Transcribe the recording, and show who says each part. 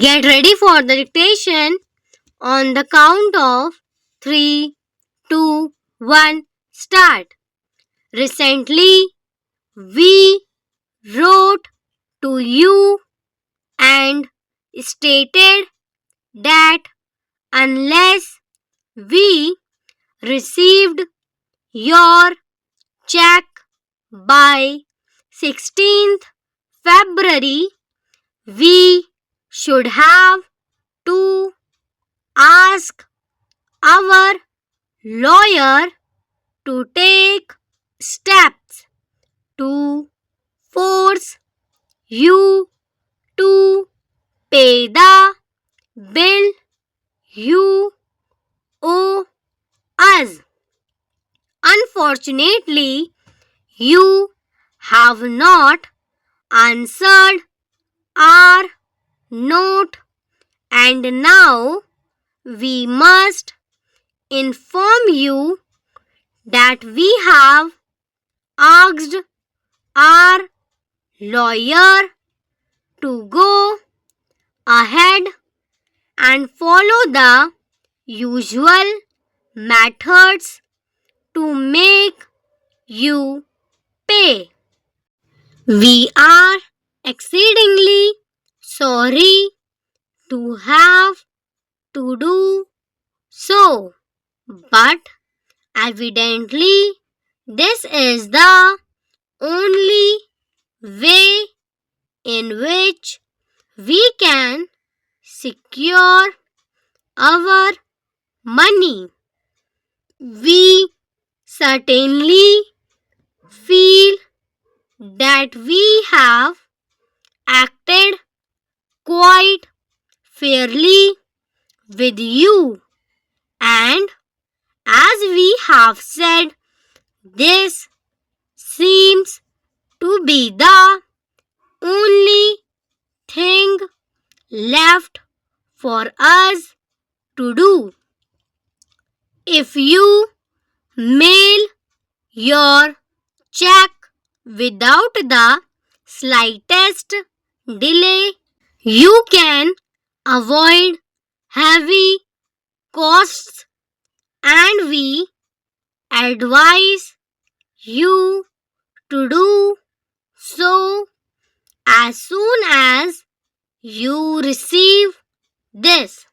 Speaker 1: Get ready for the dictation on the count of 3, 2, 1, start. Recently, we wrote to you and stated that unless we received your check by 16th February, we should have to ask our lawyer to take steps to force you to pay the bill you owe us. Unfortunately, you have not answered our note, and now we must inform you that we have asked our lawyer to go ahead and follow the usual methods to make you pay. We are exceedingly sorry to have to do so, but evidently this is the only way in which we can secure our money. We certainly feel that we have acted quite fairly with you, and as we have said, this seems to be the only thing left for us to do. If you mail your check without the slightest delay, you can avoid heavy costs, and we advise you to do so as soon as you receive this.